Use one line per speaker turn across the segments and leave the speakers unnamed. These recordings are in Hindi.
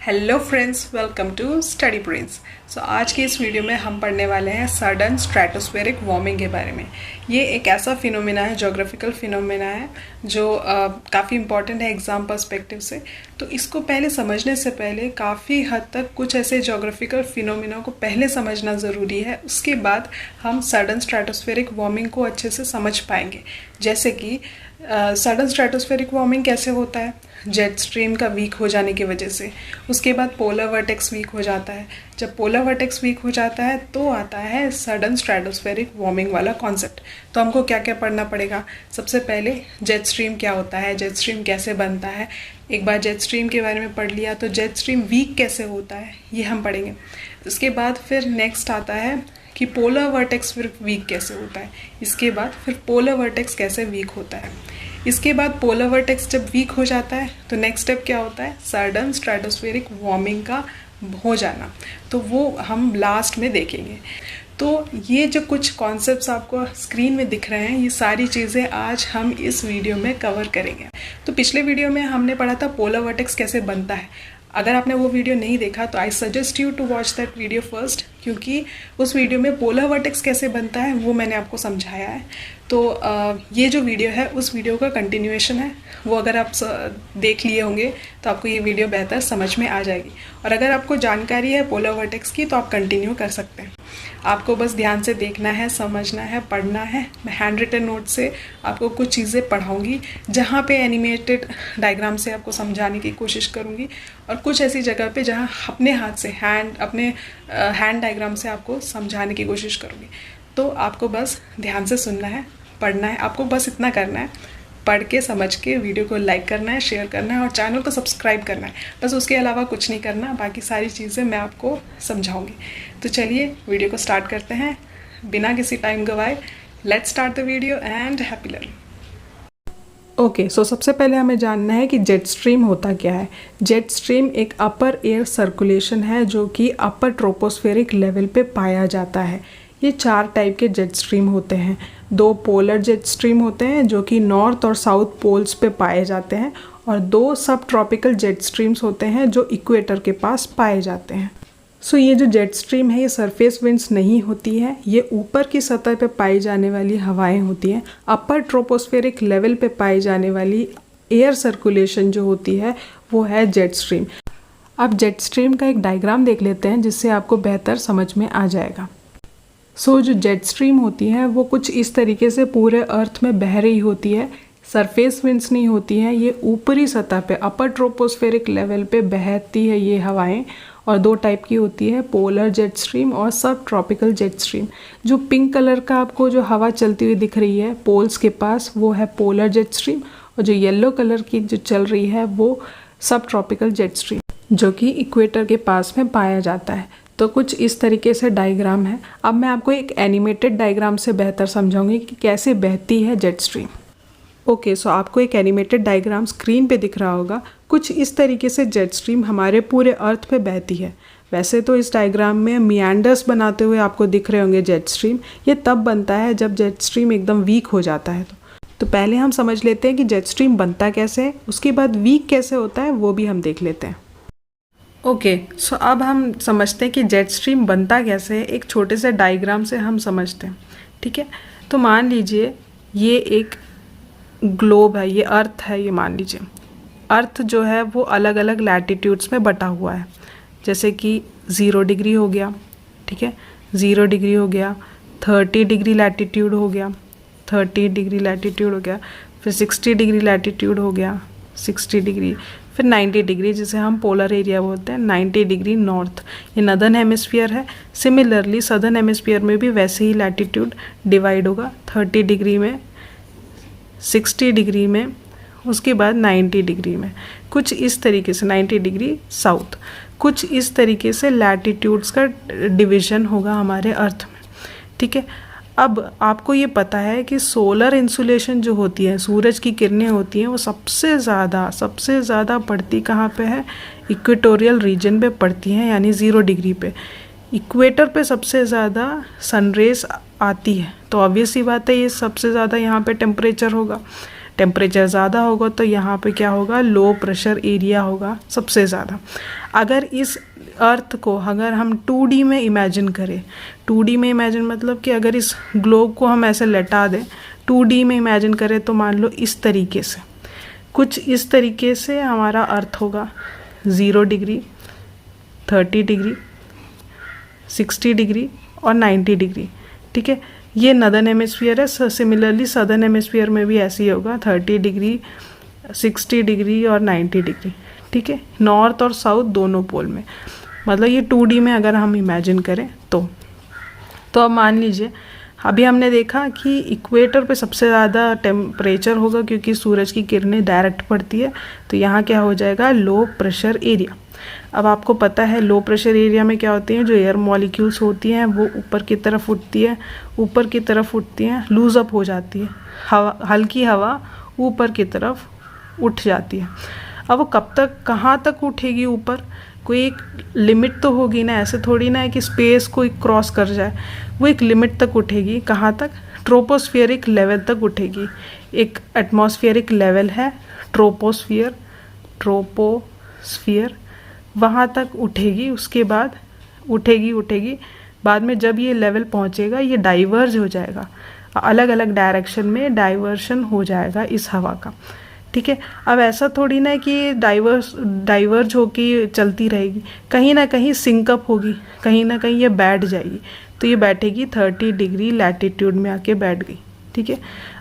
Hello friends, welcome to study brains. So आज की इस वीडियो में हम पढ़ने वाले हैं सडन स्ट्रेटोस्फेरिक वार्मिंग के बारे में। ये एक ऐसा फिनोमेना है, ज्योग्राफिकल फिनोमेना है जो काफ़ी इंपॉर्टेंट है एग्जाम पर्सपेक्टिव से। तो इसको पहले समझने से पहले काफ़ी हद तक कुछ ऐसे ज्योग्राफिकल फिनोमेना को पहले समझना ज़रूरी है। उसके बाद हम सडन स्ट्रेटोस्फेरिक वार्मिंग को अच्छे से समझ पाएंगे। जैसे कि सडन स्ट्रेटोस्फेरिक वार्मिंग कैसे होता है? जेट स्ट्रीम का वीक हो जाने की वजह से। उसके बाद पोलर वर्टेक्स वीक हो जाता है। जब पोलर वर्टेक्स वीक हो जाता है तो आता है सडन स्ट्रेटोस्फेरिक वार्मिंग वाला कॉन्सेप्ट। तो हमको क्या क्या पढ़ना पड़ेगा? सबसे पहले जेट स्ट्रीम क्या होता है, जेट स्ट्रीम कैसे बनता है। एक बार जेट स्ट्रीम के बारे में पढ़ लिया तो जेट स्ट्रीम वीक कैसे होता है ये हम पढ़ेंगे। उसके बाद फिर नेक्स्ट आता है कि पोलर वर्टेक्स फिर वीक कैसे होता है। इसके बाद फिर पोलर वर्टेक्स कैसे वीक होता है। इसके बाद पोलर वर्टेक्स जब वीक हो जाता है तो नेक्स्ट स्टेप क्या होता है? सडन स्ट्रेटोस्फेरिक वार्मिंग का हो जाना। तो वो हम लास्ट में देखेंगे। तो ये जो कुछ कॉन्सेप्ट्स आपको स्क्रीन में दिख रहे हैं, ये सारी चीज़ें आज हम इस वीडियो में कवर करेंगे। तो पिछले वीडियो में हमने पढ़ा था पोलर वर्टेक्स कैसे बनता है। अगर आपने वो वीडियो नहीं देखा तो I suggest you to watch that video first, क्योंकि उस वीडियो में पोलर वर्टेक्स कैसे बनता है वो मैंने आपको समझाया है। तो ये जो वीडियो है उस वीडियो का कंटिन्यूएशन है। वो अगर आप देख लिए होंगे तो आपको ये वीडियो बेहतर समझ में आ जाएगी। और अगर आपको जानकारी है पोलर वर्टेक्स की तो आप कंटिन्यू कर सकते हैं। आपको बस ध्यान से देखना है, समझना है, पढ़ना है। मैं हैंड रिटन नोट से आपको कुछ चीज़ें पढ़ाऊँगी, जहाँ पे एनिमेटेड डायग्राम से आपको समझाने की कोशिश करूँगी, और कुछ ऐसी जगह पे जहाँ अपने हाथ से अपने हैंड डायग्राम से आपको समझाने की कोशिश करूँगी। तो आपको बस ध्यान से सुनना है, पढ़ना है। आपको बस इतना करना है, पढ़ के समझ के वीडियो को लाइक करना है, शेयर करना है और चैनल को सब्सक्राइब करना है। बस उसके अलावा कुछ नहीं करना। बाकी सारी चीज़ें मैं आपको समझाऊंगी। तो चलिए वीडियो को स्टार्ट करते हैं बिना किसी टाइम गवाए। Let's start the video and happy learning. Okay, so सबसे पहले हमें जानना है कि जेट स्ट्रीम होता क्या है। जेट स्ट्रीम एक अपर एयर सर्कुलेशन है जो कि अपर ट्रोपोस्फेरिक लेवल पे पाया जाता है। ये 4 टाइप के जेट स्ट्रीम होते हैं। 2 पोलर जेट स्ट्रीम होते हैं जो कि नॉर्थ और साउथ पोल्स पे पाए जाते हैं, और 2 सब ट्रॉपिकल जेट स्ट्रीम्स होते हैं जो इक्वेटर के पास पाए जाते हैं। सो ये जो जेट स्ट्रीम है ये सरफेस विंड्स नहीं होती है, ये ऊपर की सतह पे पाई जाने वाली हवाएं होती हैं। अपर ट्रोपोस्फेरिक लेवल पे पाई जाने वाली एयर सर्कुलेशन जो होती है वो है जेट स्ट्रीम। अब जेट स्ट्रीम का एक डायग्राम देख लेते हैं जिससे आपको बेहतर समझ में आ जाएगा। सो जो जेट स्ट्रीम होती है वो कुछ इस तरीके से पूरे अर्थ में बह रही होती है। सरफेस विंड्स नहीं होती हैं, ये ऊपरी सतह पे अपर ट्रोपोस्फेरिक लेवल पे बहती है ये हवाएं। और 2 टाइप की होती है, पोलर जेट स्ट्रीम और सब ट्रॉपिकल जेट स्ट्रीम। जो पिंक कलर का आपको जो हवा चलती हुई दिख रही है पोल्स के पास वो है पोलर जेट स्ट्रीम, और जो येलो कलर की जो चल रही है वो सब ट्रॉपिकल जेट स्ट्रीम जो कि इक्वेटर के पास में पाया जाता है। तो कुछ इस तरीके से डायग्राम है। अब मैं आपको एक एनिमेटेड डायग्राम से बेहतर समझाऊंगी कि कैसे बहती है जेट स्ट्रीम। ओके, सो आपको एक एनिमेटेड डायग्राम स्क्रीन पे दिख रहा होगा। कुछ इस तरीके से जेट स्ट्रीम हमारे पूरे अर्थ पे बहती है। वैसे तो इस डायग्राम में मियांडर्स बनाते हुए आपको दिख रहे होंगे जेट स्ट्रीम। ये तब बनता है जब जेट स्ट्रीम एकदम वीक हो जाता है। तो पहले हम समझ लेते हैं कि जेट स्ट्रीम बनता कैसे है, उसके बाद वीक कैसे होता है वो भी हम देख लेते हैं। ओके, सो अब हम समझते हैं कि जेट स्ट्रीम बनता कैसे है। एक छोटे से डायग्राम से हम समझते हैं, ठीक है। तो मान लीजिए ये एक ग्लोब है, ये अर्थ है। ये मान लीजिए अर्थ जो है वो अलग अलग लैटिट्यूड्स में बटा हुआ है। जैसे कि 0 डिग्री हो गया, ठीक है, 0 डिग्री हो गया, 30 डिग्री लैटिट्यूड हो गया, 30 डिग्री लैटिट्यूड हो गया, फिर 60 डिग्री लैटिट्यूड हो गया, 60 डिग्री, फिर 90 डिग्री जिसे हम पोलर एरिया बोलते हैं, 90 डिग्री नॉर्थ, ये नदर्न हेमिस्फीयर है। सिमिलरली सदर्न हेमिस्फीयर में भी वैसे ही लैटिट्यूड डिवाइड होगा, 30 डिग्री में, 60 डिग्री में, उसके बाद 90 डिग्री में। कुछ इस तरीके से 90 डिग्री साउथ, कुछ इस तरीके से लैटिट्यूड्स का डिवीज़न होगा हमारे अर्थ में, ठीक है। अब आपको ये पता है कि सोलर इंसुलेशन जो होती है, सूरज की किरणें होती हैं, वो सबसे ज़्यादा पड़ती कहाँ पे है? इक्वेटोरियल रीजन पे पड़ती हैं, यानी 0 डिग्री पे। इक्वेटर पे सबसे ज़्यादा सनरेज आती है, तो ऑब्वियस सी बात है ये सबसे ज़्यादा यहाँ पे टेम्परेचर होगा। टेम्परेचर ज़्यादा होगा तो यहाँ पे क्या होगा, लो प्रेशर एरिया होगा सबसे ज़्यादा। अगर इस अर्थ को अगर हम 2D में इमेजिन करें, 2D में इमेजिन मतलब कि अगर इस ग्लोब को हम ऐसे लटा दें, 2D में इमेजिन करें तो मान लो इस तरीके से, कुछ इस तरीके से हमारा अर्थ होगा। 0 डिग्री, 30 डिग्री, 60 डिग्री और 90 डिग्री, ठीक है। ये नदर्न हेमिस्फीयर है। सिमिलरली सदर्न हेमिस्फीयर में भी ऐसे ही होगा, 30 डिग्री, 60 डिग्री और 90 डिग्री, ठीक है। नॉर्थ और साउथ दोनों पोल में, मतलब ये 2D में अगर हम इमेजिन करें तो अब मान लीजिए अभी हमने देखा कि इक्वेटर पे सबसे ज़्यादा टेम्परेचर होगा क्योंकि सूरज की किरणें डायरेक्ट पड़ती है, तो यहाँ क्या हो जाएगा, लो प्रेशर एरिया। अब आपको पता है लो प्रेशर एरिया में क्या होती हैं, जो एयर मॉलिक्यूल्स होती हैं वो ऊपर की तरफ उठती है, ऊपर की तरफ उठती हैं, लूज अप हो जाती है, हवा, हल्की हवा ऊपर की तरफ उठ जाती है। अब वो कब तक, कहाँ तक उठेगी ऊपर, कोई एक लिमिट तो होगी ना, ऐसे थोड़ी ना है कि स्पेस कोई क्रॉस कर जाए, वो एक लिमिट तक उठेगी। कहाँ तक, ट्रोपोस्फियरिक लेवल तक उठेगी। एक एटमॉस्फेरिक लेवल है ट्रोपोस्फियर, वहाँ तक उठेगी। उसके बाद उठेगी बाद में जब ये लेवल पहुँचेगा ये डाइवर्ज हो जाएगा, अलग अलग डायरेक्शन में डाइवर्शन हो जाएगा इस हवा का, ठीक है। अब ऐसा थोड़ी ना कि डाइवर्ज होके चलती रहेगी, कहीं ना कहीं सिंकअप होगी, कहीं ना कहीं ये बैठ जाएगी। तो ये बैठेगी 30 डिग्री लैटिट्यूड में आके बैठ गई, ठीक है।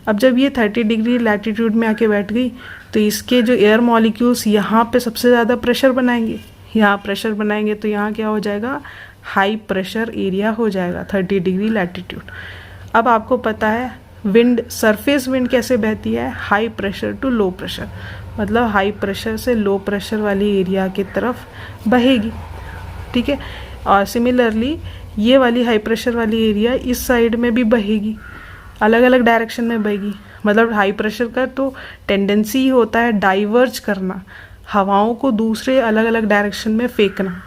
अब जब ये 30 डिग्री लैटिट्यूड में आके बैठ गई तो इसके जो एयर मॉलिक्यूल्स यहाँ पे सबसे ज़्यादा प्रेशर बनाएंगे, यहाँ प्रेशर बनाएंगे तो यहाँ क्या हो जाएगा, हाई प्रेशर एरिया हो जाएगा 30 डिग्री लैटिट्यूड। अब आपको पता है विंड, सरफेस विंड कैसे बहती है, high pressure to low pressure, मतलब हाई प्रेशर से लो प्रेशर वाली एरिया की तरफ बहेगी, ठीक है। और सिमिलरली ये वाली हाई प्रेशर वाली एरिया इस साइड में भी बहेगी, अलग अलग डायरेक्शन में बहेगी। मतलब हाई प्रेशर का तो टेंडेंसी ही होता है डाइवर्ज करना, हवाओं को दूसरे अलग अलग डायरेक्शन में फेंकना,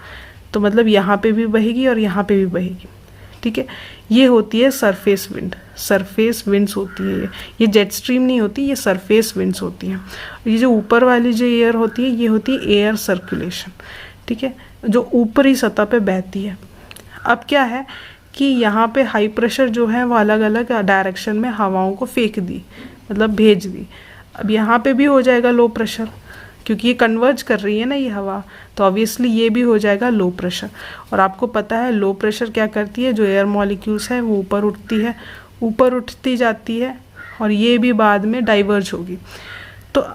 तो मतलब यहाँ पे भी बहेगी और यहाँ पे भी बहेगी, ठीक है। ये होती है सरफेस विंड, सरफेस विंड्स होती है ये जेट स्ट्रीम नहीं होती, ये सरफेस विंड्स होती हैं। ये जो ऊपर वाली जो एयर होती है ये होती है एयर सर्कुलेशन, ठीक है, जो ऊपरी सतह पे बहती है। अब क्या है कि यहाँ पे हाई प्रेशर जो है वो अलग अलग डायरेक्शन में हवाओं को फेंक दी, मतलब भेज दी। अब यहाँ पे भी हो जाएगा लो प्रेशर, क्योंकि ये कन्वर्ज कर रही है ना ये हवा, तो ऑब्वियसली ये भी हो जाएगा लो प्रेशर। और आपको पता है लो प्रेशर क्या करती है, जो एयर मॉलिक्यूल्स है वो ऊपर उठती है, ऊपर उठती जाती है और ये भी बाद में डाइवर्ज होगी। तो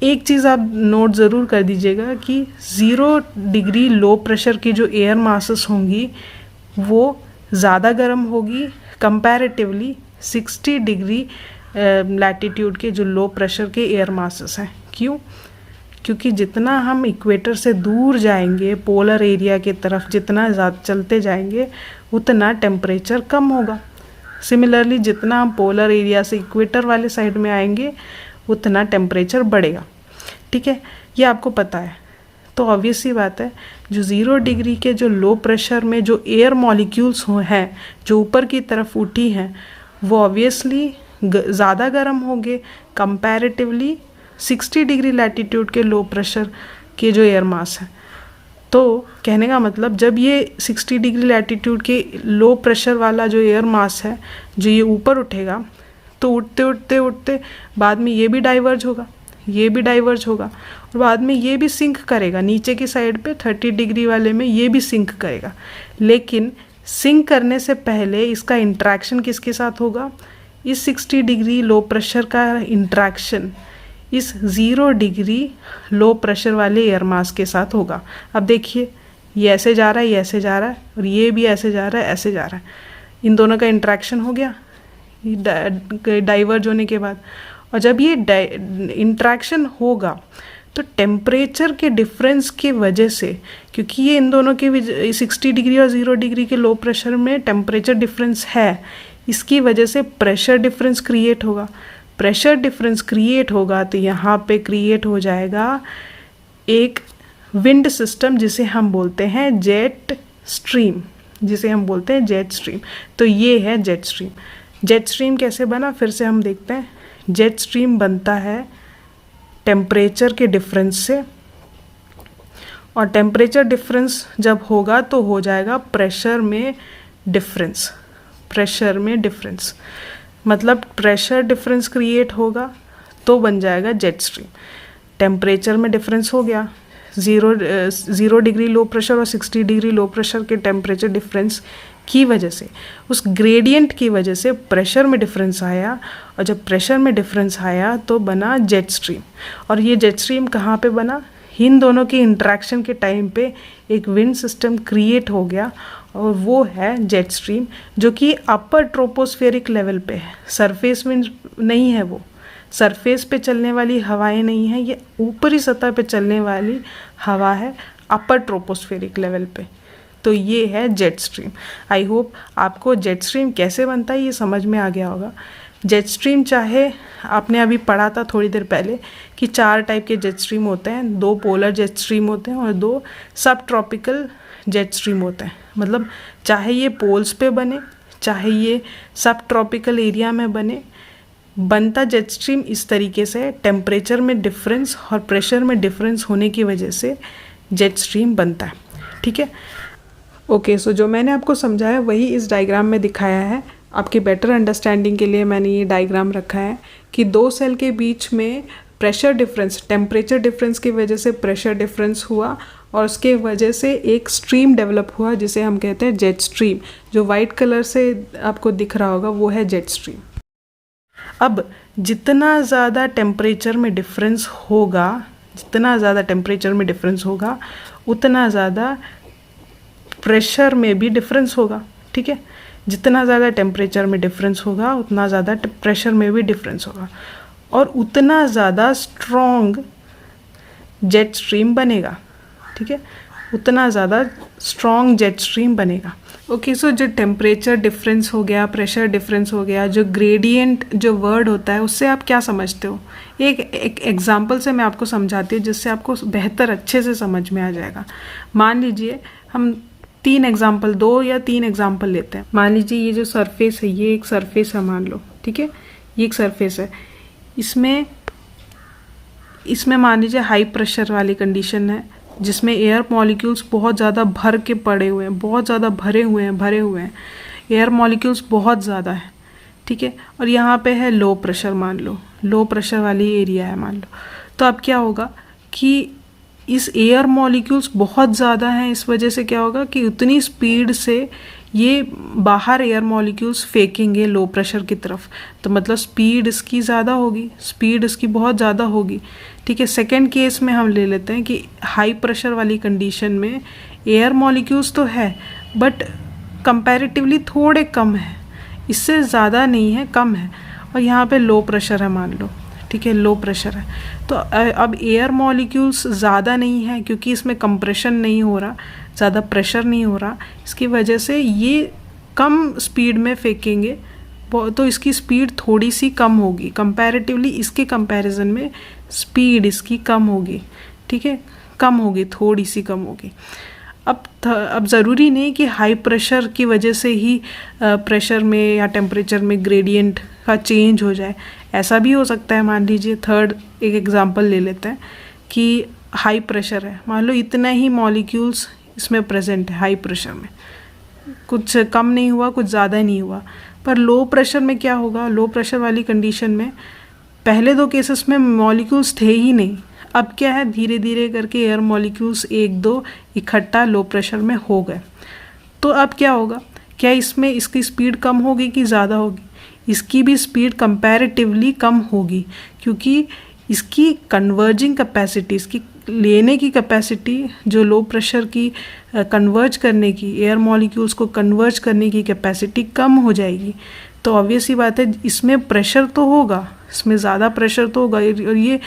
एक चीज़ आप नोट ज़रूर कर दीजिएगा कि 0 डिग्री लो प्रेशर की जो एयर मासेस होंगी वो ज़्यादा गर्म होगी कंपैरेटिवली 60 डिग्री लैटिट्यूड के जो लो प्रेशर के एयर मासेस हैं। क्यों? क्योंकि जितना हम इक्वेटर से दूर जाएंगे पोलर एरिया की तरफ, जितना ज़्यादा चलते जाएंगे उतना टेम्परेचर कम होगा। सिमिलरली जितना हम पोलर एरिया से इक्वेटर वाले साइड में आएंगे उतना टेम्परेचर बढ़ेगा, ठीक है, ये आपको पता है। तो ऑब्वियस सी बात है जो 0 डिग्री के जो लो प्रेशर में जो एयर मॉलिक्यूल्स हैं जो ऊपर की तरफ उठी हैं वो ऑब्वियसली ज़्यादा गर्म होंगे कंपैरेटिवली 60 डिग्री लैटिट्यूड के लो प्रेशर के जो एयर मास हैं। तो कहने का मतलब जब ये 60 डिग्री लैटिट्यूड के लो प्रेशर वाला जो एयर मास है जो ये ऊपर उठेगा तो उठते उठते उठते बाद में ये भी डाइवर्ज होगा, ये भी डाइवर्ज होगा और बाद में ये भी सिंक करेगा नीचे की साइड पे 30 डिग्री वाले में, ये भी सिंक करेगा। लेकिन सिंक करने से पहले इसका इंट्रैक्शन किसके साथ होगा, इस 60 डिग्री लो प्रेशर का इंट्रैक्शन इस 0 डिग्री लो प्रेशर वाले एयर मास के साथ होगा। अब देखिए ये ऐसे जा रहा है, ये ऐसे जा रहा है और ये भी ऐसे जा रहा है, ऐसे जा रहा है, इन दोनों का इंट्रैक्शन हो गया डाइवर्ज होने के बाद। और जब ये इंट्रैक्शन होगा तो टेम्परेचर के डिफरेंस की वजह से, क्योंकि ये इन दोनों के 60 डिग्री और 0 डिग्री के लो प्रेशर में टेम्परेचर डिफरेंस है, इसकी वजह से प्रेशर डिफरेंस क्रिएट होगा। प्रेशर डिफरेंस क्रिएट होगा तो यहाँ पे क्रिएट हो जाएगा एक विंड सिस्टम जिसे हम बोलते हैं जेट स्ट्रीम, जिसे हम बोलते हैं जेट स्ट्रीम। तो ये है जेट स्ट्रीम। जेट स्ट्रीम कैसे बना फिर से हम देखते हैं। जेट स्ट्रीम बनता है टेम्परेचर के डिफरेंस से, और टेम्परेचर डिफरेंस जब होगा तो हो जाएगा प्रेशर में डिफरेंस। प्रेशर में डिफरेंस मतलब प्रेशर डिफरेंस क्रिएट होगा तो बन जाएगा जेट स्ट्रीम। टेम्परेचर में डिफरेंस हो गया, 0 डिग्री लो प्रेशर और 60 डिग्री लो प्रेशर के टेम्परेचर डिफरेंस की वजह से, उस ग्रेडियंट की वजह से प्रेशर में डिफरेंस आया, और जब प्रेशर में डिफरेंस आया तो बना जेट स्ट्रीम। और ये जेट स्ट्रीम कहाँ पे बना? इन दोनों की इंटरेक्शन के टाइम पे एक विंड सिस्टम क्रिएट हो गया, और वो है जेट स्ट्रीम, जो कि अपर ट्रोपोस्फेरिक लेवल पे है। सरफेस विंड नहीं है, वो सरफेस पे चलने वाली हवाएं नहीं है, ये ऊपरी सतह पे चलने वाली हवा है अपर ट्रोपोस्फेरिक लेवल पे। तो ये है जेट स्ट्रीम। आई होप आपको जेट स्ट्रीम कैसे बनता है ये समझ में आ गया होगा। जेट स्ट्रीम, चाहे आपने अभी पढ़ा था थोड़ी देर पहले कि 4 टाइप के जेट स्ट्रीम होते हैं, 2 पोलर जेट स्ट्रीम होते हैं और 2 सब ट्रॉपिकल जेट स्ट्रीम होते हैं। मतलब चाहे ये पोल्स पे बने, चाहे ये सब ट्रॉपिकल एरिया में बने, बनता जेट स्ट्रीम इस तरीके से, टेम्परेचर में डिफरेंस और प्रेशर में डिफरेंस होने की वजह से जेट स्ट्रीम बनता है। ठीक है, ओके। सो जो मैंने आपको समझाया वही इस डायग्राम में दिखाया है। आपके बेटर अंडरस्टैंडिंग के लिए मैंने ये डायग्राम रखा है कि 2 सेल के बीच में प्रेशर डिफरेंस, टेम्परेचर डिफरेंस की वजह से प्रेशर डिफरेंस हुआ, और उसके वजह से एक स्ट्रीम डेवलप हुआ जिसे हम कहते हैं जेट स्ट्रीम। जो वाइट कलर से आपको दिख रहा होगा वो है जेट स्ट्रीम। अब जितना ज़्यादा टेम्परेचर में डिफरेंस होगा, जितना ज़्यादा टेम्परेचर में डिफरेंस होगा उतना ज़्यादा प्रेशर में भी डिफरेंस होगा। ठीक है, जितना ज़्यादा टेम्परेचर में डिफरेंस होगा उतना ज़्यादा प्रेशर में भी डिफरेंस होगा, और उतना ज़्यादा स्ट्रॉन्ग जेट स्ट्रीम बनेगा। ठीक है, उतना ज़्यादा स्ट्रॉन्ग जेट स्ट्रीम बनेगा। ओके, सो जो टेम्परेचर डिफरेंस हो गया, प्रेशर डिफरेंस हो गया, जो ग्रेडियंट जो वर्ड होता है उससे आप क्या समझते हो? एक एग्जांपल से मैं आपको समझाती हूँ जिससे आपको बेहतर अच्छे से समझ में आ जाएगा। मान लीजिए हम 2 या 3 एग्जाम्पल लेते हैं। मान लीजिए ये जो सरफेस है, ये एक सरफेस है मान लो। ठीक है, ये एक सरफेस है, इसमें मान लीजिए हाई प्रेशर वाली कंडीशन है जिसमें एयर मॉलिक्यूल्स बहुत ज़्यादा भर के पड़े हुए हैं, बहुत ज़्यादा भरे हुए हैं, एयर मॉलिक्यूल्स बहुत ज़्यादा है। ठीक है, और यहाँ पे है लो प्रेशर, मान लो लो प्रेशर वाली एरिया है मान लो। तो अब क्या होगा कि इस एयर मॉलिक्यूल्स बहुत ज़्यादा हैं, इस वजह से क्या होगा कि उतनी स्पीड से ये बाहर एयर मॉलिक्यूल्स फेंकेंगे लो प्रेशर की तरफ, तो मतलब स्पीड इसकी ज़्यादा होगी, स्पीड इसकी बहुत ज़्यादा होगी। ठीक है, सेकेंड केस में हम ले लेते हैं कि हाई प्रेशर वाली कंडीशन में एयर मॉलिक्यूल्स तो है बट कंपैरेटिवली थोड़े कम है, इससे ज़्यादा नहीं है, कम है, और यहाँ पे लो प्रेशर है मान लो। ठीक है, लो प्रेशर है, तो अब एयर मॉलिक्यूल्स ज़्यादा नहीं है क्योंकि इसमें कंप्रेशन नहीं हो रहा, ज़्यादा प्रेशर नहीं हो रहा, इसकी वजह से ये कम स्पीड में फेंकेंगे, तो इसकी स्पीड थोड़ी सी कम होगी कंपैरेटिवली, इसके कंपैरिजन में स्पीड इसकी कम होगी। ठीक है, कम होगी, थोड़ी सी कम होगी। अब ज़रूरी नहीं कि हाई प्रेशर की वजह से ही प्रेशर में या टेम्परेचर में ग्रेडियंट का चेंज हो जाए, ऐसा भी हो सकता है। मान लीजिए थर्ड एक एग्जांपल ले लेते हैं कि हाई प्रेशर है, मान लो इतना ही मॉलिक्यूल्स इसमें प्रेजेंट है हाई प्रेशर में, कुछ कम नहीं हुआ कुछ ज़्यादा नहीं हुआ। पर लो प्रेशर में क्या होगा? लो प्रेशर वाली कंडीशन में पहले 2 केसेस में मॉलिक्यूल्स थे ही नहीं, अब क्या है धीरे धीरे करके एयर मॉलिक्यूल्स 1-2 इकट्ठा लो प्रेशर में हो गए। तो अब क्या होगा? क्या इसमें इसकी स्पीड कम होगी कि ज़्यादा होगी? इसकी भी स्पीड कंपैरेटिवली कम होगी क्योंकि इसकी कन्वर्जिंग कैपेसिटी, इसकी लेने की कैपेसिटी जो लो प्रेशर की कन्वर्ज करने की, एयर मॉलिक्यूल्स को कन्वर्ज करने की कैपेसिटी कम हो जाएगी। तो ऑब्वियस ही बात है इसमें प्रेशर तो होगा, इसमें ज़्यादा प्रेशर तो होगा और ये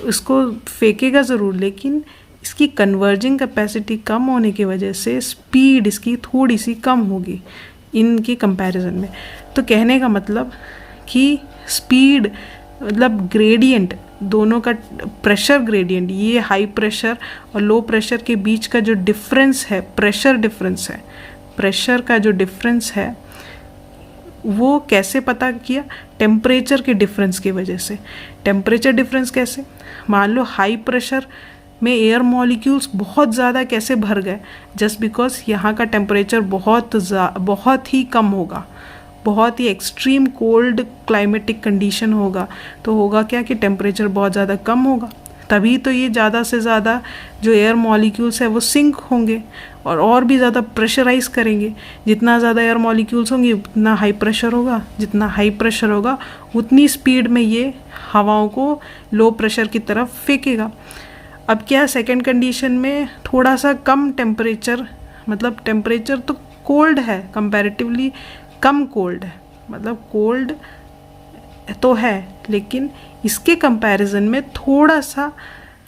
इसको फेंकेगा ज़रूर, लेकिन इसकी कन्वर्जिंग कैपेसिटी कम होने की वजह से स्पीड इसकी थोड़ी सी कम होगी इनके कंपैरिजन में। तो कहने का मतलब कि स्पीड मतलब ग्रेडियंट दोनों का, प्रेशर ग्रेडियंट, ये हाई प्रेशर और लो प्रेशर के बीच का जो डिफरेंस है, प्रेशर डिफरेंस है, प्रेशर का जो डिफरेंस है वो कैसे पता किया? टेम्परेचर के डिफरेंस की वजह से। टेम्परेचर डिफरेंस कैसे? मान लो हाई प्रेशर में एयर मॉलिक्यूल्स बहुत ज़्यादा कैसे भर गए, जस्ट बिकॉज यहाँ का टेम्परेचर बहुत ही कम होगा, बहुत ही एक्सट्रीम कोल्ड क्लाइमेटिक कंडीशन होगा, तो होगा क्या कि टेम्परेचर बहुत ज़्यादा कम होगा, तभी तो ये ज़्यादा से ज़्यादा जो एयर मॉलिक्यूल्स है वो सिंक होंगे और भी ज़्यादा प्रेशराइज करेंगे। जितना ज़्यादा एयर मॉलिक्यूल्स होंगे उतना हाई प्रेशर होगा, जितना हाई प्रेशर होगा उतनी स्पीड में ये हवाओं को लो प्रेशर की तरफ फेंकेगा। अब क्या सेकंड कंडीशन में थोड़ा सा कम टेम्परेचर, मतलब टेम्परेचर तो कोल्ड है, कंपैरेटिवली कम कोल्ड है, मतलब कोल्ड तो है लेकिन इसके कंपैरिजन में थोड़ा सा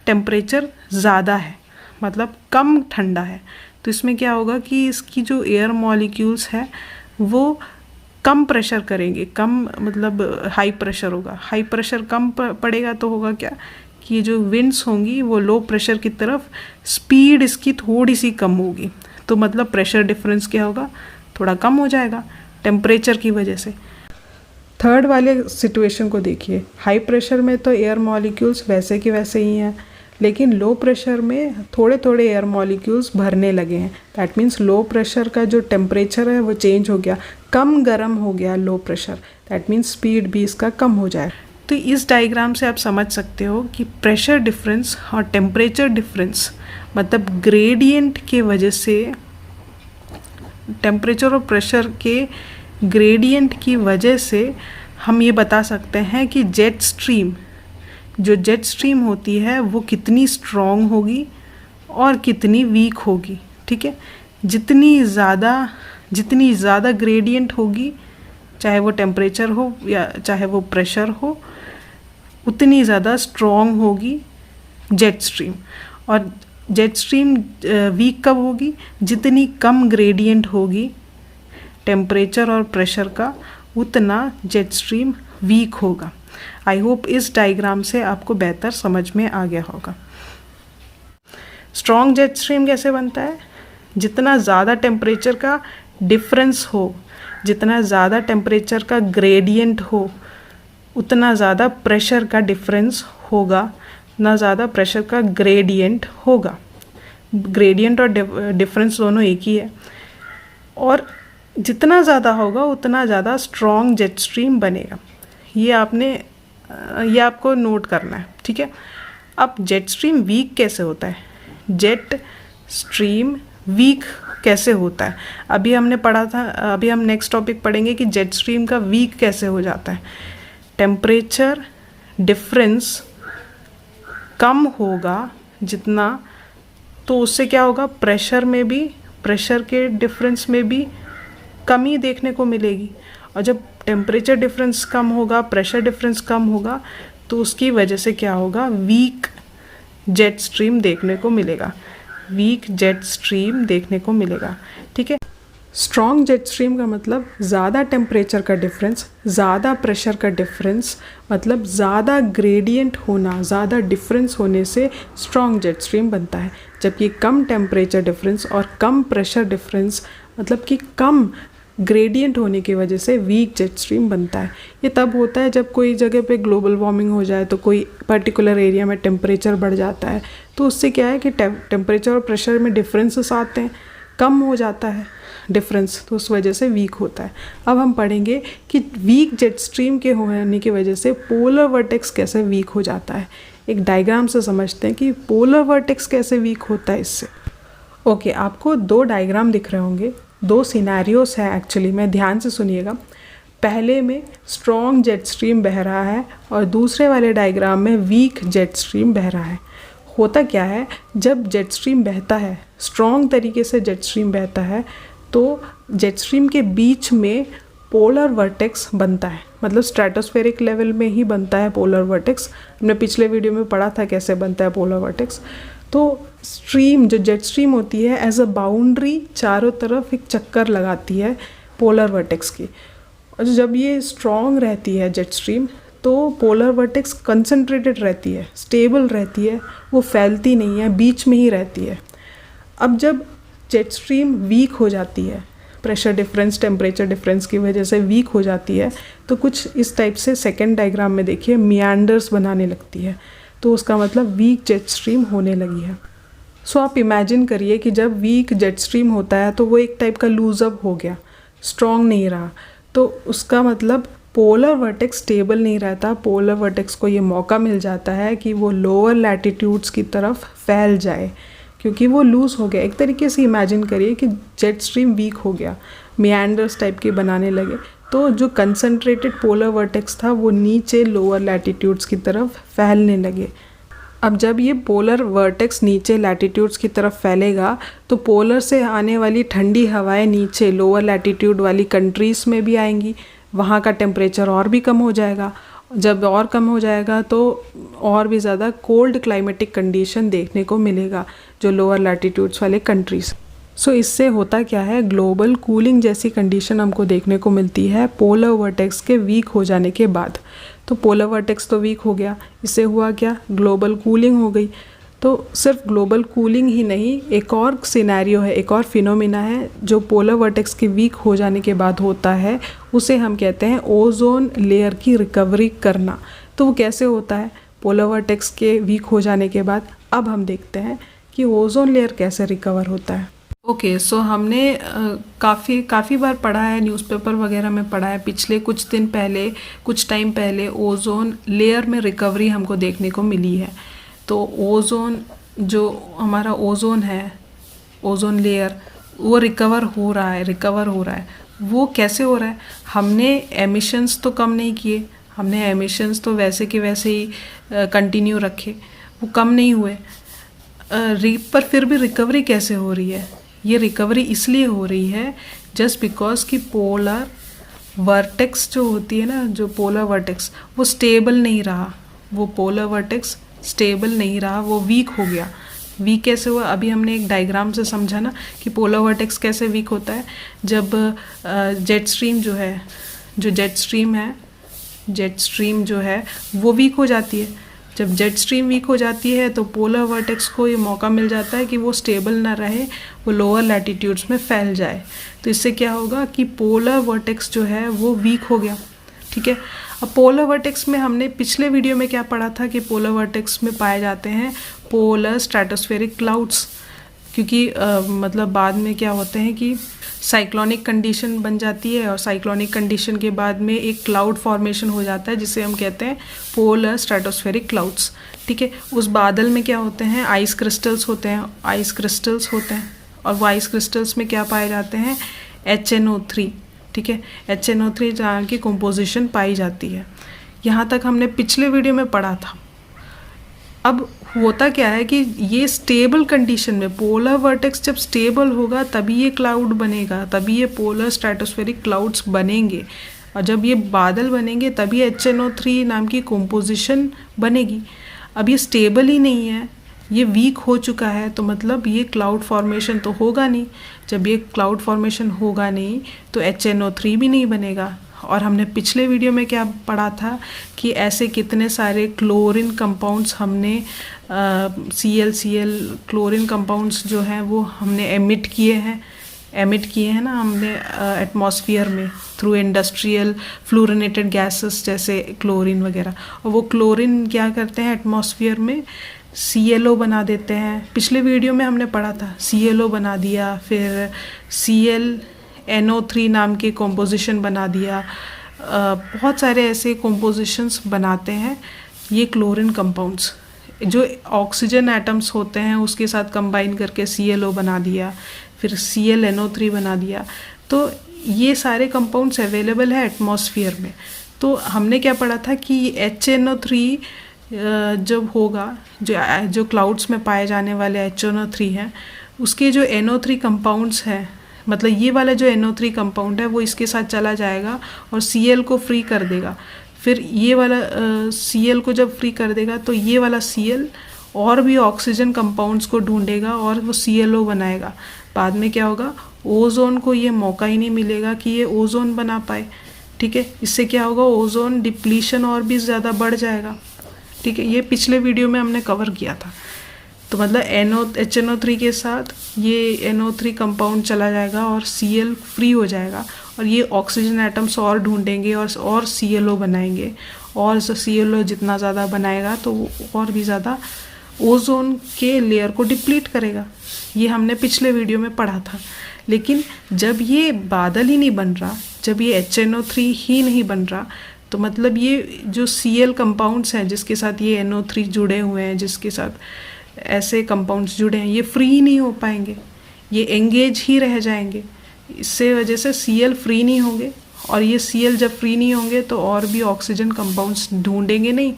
टेम्परेचर ज़्यादा है, मतलब कम ठंडा है। तो इसमें क्या होगा कि इसकी जो एयर मॉलिक्यूल्स है वो कम प्रेशर करेंगे, कम मतलब हाई प्रेशर होगा, हाई प्रेशर कम पड़ेगा तो होगा क्या कि जो विंड्स होंगी वो लो प्रेशर की तरफ स्पीड इसकी थोड़ी सी कम होगी, तो मतलब प्रेशर डिफरेंस क्या होगा, थोड़ा कम हो जाएगा टेम्परेचर की वजह से। थर्ड वाले सिचुएशन को देखिए, हाई प्रेशर में तो एयर मॉलिक्यूल्स वैसे के वैसे ही हैं, लेकिन लो प्रेशर में थोड़े थोड़े एयर मॉलिक्यूल्स भरने लगे हैं। दैट मीन्स लो प्रेशर का जो टेम्परेचर है वो चेंज हो गया, कम गर्म हो गया low pressure, that means speed भी इसका कम हो जाए। तो इस डायग्राम से आप समझ सकते हो कि प्रेशर डिफरेंस और टेम्परेचर डिफरेंस मतलब ग्रेडियंट के वजह से, टेम्परेचर और प्रेशर के ग्रेडियंट की वजह से हम ये बता सकते हैं कि जेट स्ट्रीम, जो जेट स्ट्रीम होती है वो कितनी स्ट्रॉन्ग होगी और कितनी वीक होगी। ठीक है, जितनी ज़्यादा ग्रेडियंट होगी, चाहे वो टेम्परेचर हो या चाहे वो प्रेशर हो, उतनी ज़्यादा स्ट्रॉन्ग होगी जेट स्ट्रीम। और जेट स्ट्रीम वीक कब होगी? जितनी कम ग्रेडियंट होगी टेम्परेचर और प्रेशर का, उतना जेट स्ट्रीम वीक होगा। आई होप इस डायग्राम से आपको बेहतर समझ में आ गया होगा। स्ट्रॉन्ग जेट स्ट्रीम कैसे बनता है? जितना ज़्यादा टेम्परेचर का डिफरेंस हो, जितना ज़्यादा टेम्परेचर का ग्रेडियंट हो, उतना ज़्यादा प्रेशर का डिफरेंस होगा, ना ज़्यादा प्रेशर का ग्रेडियंट होगा। ग्रेडियंट और डिफरेंस दोनों एक ही है, और जितना ज़्यादा होगा उतना ज़्यादा स्ट्रॉन्ग जेट स्ट्रीम बनेगा। ये आपको नोट करना है। ठीक है, अब जेट स्ट्रीम वीक कैसे होता है? जेट स्ट्रीम वीक कैसे होता है अभी हमने पढ़ा था, अभी हम नेक्स्ट टॉपिक पढ़ेंगे कि जेट स्ट्रीम का वीक कैसे हो जाता है। टेम्परेचर डिफरेंस कम होगा जितना, तो उससे क्या होगा, प्रेशर में भी, प्रेशर के डिफरेंस में भी कमी देखने को मिलेगी। और जब टेम्परेचर डिफरेंस कम होगा, प्रेशर डिफरेंस कम होगा, तो उसकी वजह से क्या होगा, वीक जेट स्ट्रीम देखने को मिलेगा, वीक जेट स्ट्रीम देखने को मिलेगा। ठीक है, स्ट्रॉन्ग जेट स्ट्रीम का मतलब ज़्यादा टेम्परेचर का डिफरेंस, ज़्यादा प्रेशर का डिफरेंस, मतलब ज़्यादा ग्रेडियंट होना, ज़्यादा डिफरेंस होने से स्ट्रॉन्ग जेट स्ट्रीम बनता है। जबकि कम टेम्परेचर डिफरेंस और कम प्रेशर डिफरेंस, मतलब कि कम ग्रेडियंट होने की वजह से वीक जेट स्ट्रीम बनता है। ये तब होता है जब कोई जगह पे ग्लोबल वार्मिंग हो जाए, तो कोई पर्टिकुलर एरिया में टेम्परेचर बढ़ जाता है, तो उससे क्या है कि टेम्परेचर और प्रेशर में डिफरेंसेस आते हैं, कम हो जाता है डिफरेंस, तो उस वजह से वीक होता है। अब हम पढ़ेंगे कि वीक जेट स्ट्रीम के होने की वजह से पोलर वर्टेक्स कैसे वीक हो जाता है। एक डायग्राम से समझते हैं कि पोलर वर्टेक्स कैसे वीक होता है इससे। ओके, आपको दो डायग्राम दिख रहे होंगे, दो सिनेरियोस है एक्चुअली में, ध्यान से सुनिएगा। पहले में स्ट्रॉन्ग जेट स्ट्रीम बह रहा है और दूसरे वाले डायग्राम में वीक जेट स्ट्रीम बह रहा है। होता क्या है, जब जेट स्ट्रीम बहता है, स्ट्रॉन्ग तरीके से जेट स्ट्रीम बहता है, तो जेट स्ट्रीम के बीच में पोलर वर्टेक्स बनता है, मतलब स्ट्रेटोस्फेरिक लेवल में ही बनता है पोलर वर्टेक्स। हमने पिछले वीडियो में पढ़ा था कैसे बनता है पोलर वर्टेक्स। तो स्ट्रीम, जो जेट स्ट्रीम होती है, एज अ बाउंड्री चारों तरफ एक चक्कर लगाती है पोलर वर्टेक्स की। और जब ये स्ट्रॉन्ग रहती है जेट स्ट्रीम, तो पोलर वर्टेक्स कंसंट्रेटेड रहती है, स्टेबल रहती है, वो फैलती नहीं है, बीच में ही रहती है। अब जब जेट स्ट्रीम वीक हो जाती है, प्रेशर डिफरेंस, टेम्परेचर डिफरेंस की वजह से वीक हो जाती है, तो कुछ इस टाइप से सेकेंड डायग्राम में देखिए मियांडर्स बनाने लगती है, तो उसका मतलब वीक जेट स्ट्रीम होने लगी है। सो आप इमेजिन करिए कि जब वीक जेट स्ट्रीम होता है तो वो एक टाइप का लूज अप हो गया, स्ट्रॉन्ग नहीं रहा, तो उसका मतलब पोलर वर्टेक्स स्टेबल नहीं रहता। पोलर वर्टेक्स को ये मौका मिल जाता है कि वो लोअर लैटिट्यूड्स की तरफ फैल जाए, क्योंकि वो लूज़ हो गया। एक तरीके से इमेजिन करिए कि जेट स्ट्रीम वीक हो गया, मियांडर्स टाइप के बनाने लगे, तो जो कंसंट्रेटेड पोलर वर्टेक्स था वो नीचे लोअर लैटिट्यूड्स की तरफ फैलने लगे। अब जब ये पोलर वर्टेक्स नीचे लैटिट्यूड्स की तरफ फैलेगा तो पोलर से आने वाली ठंडी हवाएं नीचे लोअर लैटिट्यूड वाली कंट्रीज़ में भी आएंगी, वहाँ का टेम्परेचर और भी कम हो जाएगा। जब और कम हो जाएगा तो और भी ज़्यादा कोल्ड क्लाइमेटिक कंडीशन देखने को मिलेगा जो लोअर लैटिट्यूड्स वाले कंट्रीज़। सो इससे होता क्या है, ग्लोबल कूलिंग जैसी कंडीशन हमको देखने को मिलती है पोलर वर्टेक्स के वीक हो जाने के बाद। तो पोलर वर्टेक्स तो वीक हो गया, इससे हुआ क्या, ग्लोबल कूलिंग हो गई। तो सिर्फ ग्लोबल कूलिंग ही नहीं, एक और सिनेरियो है, एक और फिनोमिना है जो पोलर वर्टेक्स के वीक हो जाने के बाद होता है, उसे हम कहते हैं ओजोन लेयर की रिकवरी करना। तो वो कैसे होता है पोलर वर्टेक्स के वीक हो जाने के बाद? अब हम देखते हैं कि ओजोन लेयर कैसे रिकवर होता है। ओके, सो हमने काफ़ी बार पढ़ा है, न्यूज़पेपर वगैरह में पढ़ा है, पिछले कुछ दिन पहले, कुछ टाइम पहले ओजोन लेयर में रिकवरी हमको देखने को मिली है। तो ओजोन, जो हमारा ओजोन है, ओजोन लेयर, वो रिकवर हो रहा है। वो कैसे हो रहा है? हमने एमिशंस तो कम नहीं किए, हमने एमिशंस तो वैसे के वैसे ही कंटिन्यू रखे, वो कम नहीं हुए। पर फिर भी रिकवरी कैसे हो रही है? ये रिकवरी इसलिए हो रही है जस्ट बिकॉज कि पोलर वर्टेक्स जो होती है ना, जो पोलर वर्टेक्स, वो स्टेबल नहीं रहा, वो पोलर वर्टेक्स स्टेबल नहीं रहा, वो वीक हो गया। वीक कैसे हुआ? अभी हमने एक डायग्राम से समझा ना कि पोलर वर्टेक्स कैसे वीक होता है। जब जेट स्ट्रीम जो है, जेट स्ट्रीम जो है वो वीक हो जाती है। जब जेट स्ट्रीम वीक हो जाती है तो पोलर वर्टेक्स को ये मौका मिल जाता है कि वो स्टेबल ना रहे, वो लोअर लैटिट्यूड्स में फैल जाए। तो इससे क्या होगा कि पोलर वर्टेक्स जो है वो वीक हो गया। ठीक है, अब पोलर वर्टेक्स में हमने पिछले वीडियो में क्या पढ़ा था कि पोलर वर्टेक्स में पाए जाते हैं पोलर स्ट्रेटोस्फेरिक क्लाउड्स, क्योंकि मतलब बाद में क्या होते हैं कि साइक्लोनिक कंडीशन बन जाती है और साइक्लोनिक कंडीशन के बाद में एक क्लाउड फॉर्मेशन हो जाता है जिसे हम कहते हैं पोलर स्ट्रेटोस्फेरिक क्लाउड्स। ठीक है, उस बादल में क्या होते हैं, आइस क्रिस्टल्स होते हैं, और वो आइस क्रिस्टल्स में क्या पाए जाते हैं, HNO3। ठीक है, HNO3 जहाँ की कंपोजिशन पाई जाती है। यहाँ तक हमने पिछले वीडियो में पढ़ा था। अब होता क्या है कि ये स्टेबल कंडीशन में, पोलर वर्टेक्स जब स्टेबल होगा तभी ये क्लाउड बनेगा, तभी ये पोलर स्ट्रेटोस्फेरिक क्लाउड्स बनेंगे, और जब ये बादल बनेंगे तभी HNO3 नाम की कंपोजिशन बनेगी। अब ये स्टेबल ही नहीं है, ये वीक हो चुका है, तो मतलब ये क्लाउड फॉर्मेशन तो होगा नहीं। जब ये क्लाउड फॉर्मेशन होगा नहीं तो HNO3 भी नहीं बनेगा। और हमने पिछले वीडियो में क्या पढ़ा था कि ऐसे कितने सारे क्लोरीन कंपाउंड्स हमने ClCl क्लोरीन कंपाउंड्स जो हैं वो हमने एमिट किए हैं ना हमने एटमॉस्फेयर में थ्रू इंडस्ट्रियल फ्लोरिनेटेड गैसेस जैसे क्लोरीन वगैरह। और वो क्लोरीन क्या करते हैं, एटमॉस्फेयर में ClO बना देते हैं। पिछले वीडियो में हमने पढ़ा था ClO बना दिया, फिर ClNO3 नाम के कॉम्पोजिशन बना दिया। बहुत सारे ऐसे कॉम्पोजिशंस बनाते हैं ये क्लोरीन कंपाउंड्स, जो ऑक्सीजन एटम्स होते हैं उसके साथ कंबाइन करके ClO बना दिया, फिर ClNO3 बना दिया। तो ये सारे कंपाउंड्स अवेलेबल है एटमॉस्फेयर में। तो हमने क्या पढ़ा था कि HNO3 जब होगा, जो क्लाउड्स में पाए जाने वाले HNO3 हैं, उसके जो NO3 कंपाउंड्स हैं, मतलब ये वाला जो NO3 कंपाउंड है वो इसके साथ चला जाएगा और Cl को फ्री कर देगा। फिर ये वाला Cl को जब फ्री कर देगा तो ये वाला Cl और भी ऑक्सीजन कंपाउंड्स को ढूंढेगा और वो ClO बनाएगा। बाद में क्या होगा, ओजोन को ये मौका ही नहीं मिलेगा कि ये ओजोन बना पाए। ठीक है, इससे क्या होगा, ओजोन डिप्लीशन और भी ज़्यादा बढ़ जाएगा। ठीक है, ये पिछले वीडियो में हमने कवर किया था। तो मतलब HNO3 के साथ ये NO3 कंपाउंड चला जाएगा और Cl फ्री हो जाएगा, और ये ऑक्सीजन एटम्स और ढूंढेंगे और ClO बनाएंगे, और ClO जितना ज़्यादा बनाएगा तो वो और भी ज़्यादा ओजोन के लेयर को डिप्लीट करेगा। ये हमने पिछले वीडियो में पढ़ा था। लेकिन जब ये बादल ही नहीं बन रहा, जब ये HNO3 ही नहीं बन रहा, तो मतलब ये जो Cl कंपाउंड्स हैं जिसके साथ ये NO3 जुड़े हुए हैं, जिसके साथ ऐसे कंपाउंड्स जुड़े हैं, ये फ्री नहीं हो पाएंगे, ये एंगेज ही रह जाएंगे। इससे वजह से Cl फ्री नहीं होंगे, और ये Cl जब फ्री नहीं होंगे तो और भी ऑक्सीजन कंपाउंड्स ढूंढेंगे नहीं,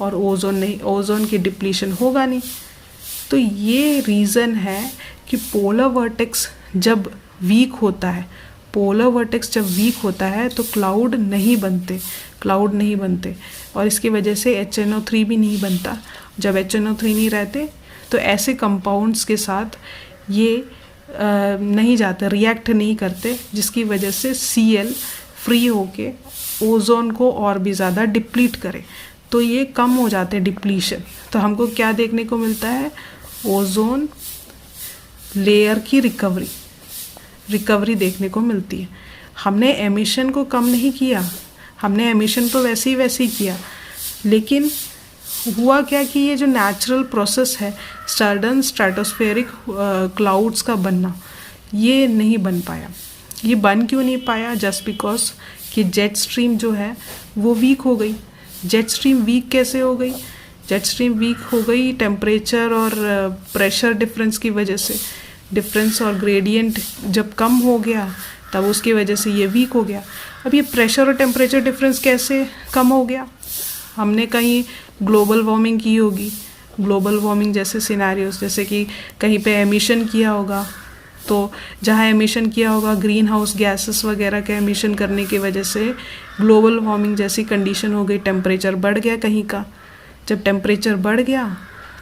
और ओजोन की डिप्लीशन होगा नहीं। तो ये रीज़न है कि पोलर वर्टेक्स जब वीक होता है, तो क्लाउड नहीं बनते, और इसकी वजह से HNO3 भी नहीं बनता। जब HNO3 नहीं रहते तो ऐसे कंपाउंड्स के साथ ये नहीं जाते, रिएक्ट नहीं करते, जिसकी वजह से Cl फ्री होके ओजोन को और भी ज़्यादा डिप्लीट करे, तो ये कम हो जाते हैं डिप्लीशन। तो हमको क्या देखने को मिलता है? ओजोन लेयर की रिकवरी देखने को मिलती है। हमने एमिशन को कम नहीं किया, हमने एमिशन तो वैसे ही किया, लेकिन हुआ क्या कि ये जो नेचुरल प्रोसेस है सडन स्ट्रेटोस्फेरिक क्लाउड्स का बनना, ये नहीं बन पाया। ये बन क्यों नहीं पाया? जस्ट बिकॉज कि जेट स्ट्रीम जो है वो वीक हो गई। जेट स्ट्रीम वीक कैसे हो गई? जेट स्ट्रीम वीक हो गई टेम्परेचर और प्रेशर डिफरेंस की वजह से। डिफरेंस और ग्रेडियंट जब कम हो गया तब उसकी वजह से ये वीक हो गया। अब ये प्रेशर और टेम्परेचर डिफरेंस कैसे कम हो गया? हमने कहीं ग्लोबल वार्मिंग की होगी, ग्लोबल वार्मिंग जैसे सिनेरियोस, जैसे कि कहीं पे एमिशन किया होगा, तो जहाँ एमिशन किया होगा ग्रीन हाउस गैसेस वगैरह के एमिशन करने की वजह से ग्लोबल वार्मिंग जैसी कंडीशन हो गई, टेम्परेचर बढ़ गया कहीं का। जब टेम्परेचर बढ़ गया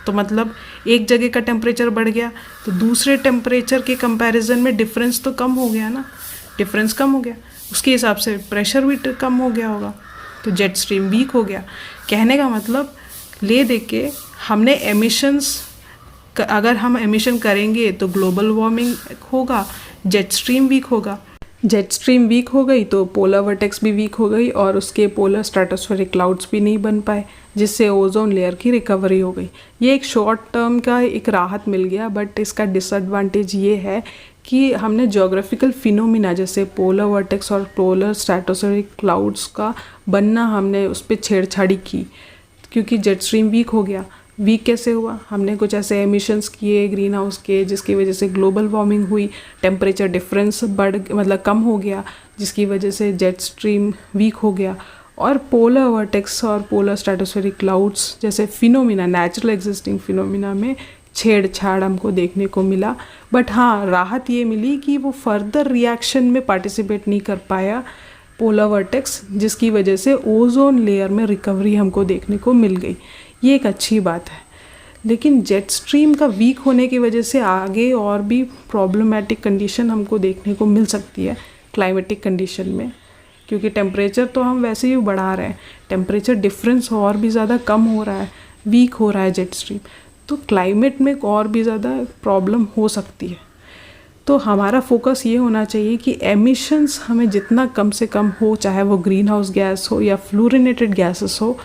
तो मतलब एक जगह का टेम्परेचर बढ़ गया तो दूसरे टेम्परेचर के कंपैरिजन में डिफरेंस तो कम हो गया ना, डिफरेंस कम हो गया, उसके हिसाब से प्रेशर भी कम हो गया होगा, तो जेट स्ट्रीम वीक हो गया। कहने का मतलब ले दे के हमने एमिशंस, अगर हम एमिशन करेंगे तो ग्लोबल वार्मिंग होगा, जेट स्ट्रीम वीक होगा, जेट स्ट्रीम वीक हो गई तो पोलर वर्टेक्स भी वीक हो गई, और उसके पोलर स्ट्रेटोस्फेरिक क्लाउड्स भी नहीं बन पाए, जिससे ओजोन लेयर की रिकवरी हो गई। ये एक शॉर्ट टर्म का एक राहत मिल गया, बट इसका डिसएडवांटेज ये है कि हमने ज्योग्राफिकल फिनोमिना जैसे पोलर वर्टेक्स और पोलर स्ट्रेटोस्फेरिक क्लाउड्स का बनना, हमने उस पर छेड़छाड़ी की, क्योंकि जेट स्ट्रीम वीक हो गया। वीक कैसे हुआ? हमने कुछ ऐसे एमिशंस किए ग्रीन हाउस के, जिसकी वजह से ग्लोबल वार्मिंग हुई, टेम्परेचर डिफरेंस कम हो गया, जिसकी वजह से जेट स्ट्रीम वीक हो गया, और पोलर वर्टेक्स और पोलर स्ट्रेटोस्फेरिक क्लाउड्स जैसे फिनोमिना, नेचुरल एग्जिस्टिंग फिनोमिना में छेड़छाड़ हमको देखने को मिला। बट हाँ, राहत ये मिली कि वो फर्दर रिएक्शन में पार्टिसिपेट नहीं कर पाया पोलर वर्टेक्स, जिसकी वजह से ओजोन लेयर में रिकवरी हमको देखने को मिल गई। ये एक अच्छी बात है। लेकिन जेट स्ट्रीम का वीक होने की वजह से आगे और भी प्रॉब्लमेटिक कंडीशन हमको देखने को मिल सकती है क्लाइमेटिक कंडीशन में, क्योंकि टेम्परेचर तो हम वैसे ही बढ़ा रहे हैं, टेम्परेचर डिफरेंस और भी ज़्यादा कम हो रहा है, वीक हो रहा है जेट स्ट्रीम, तो क्लाइमेट में और भी ज़्यादा प्रॉब्लम हो सकती है। तो हमारा फोकस ये होना चाहिए कि एमिशंस हमें जितना कम से कम हो, चाहे वो ग्रीन हाउस गैस हो या फ्लोरिनेटेड गैसेस हो,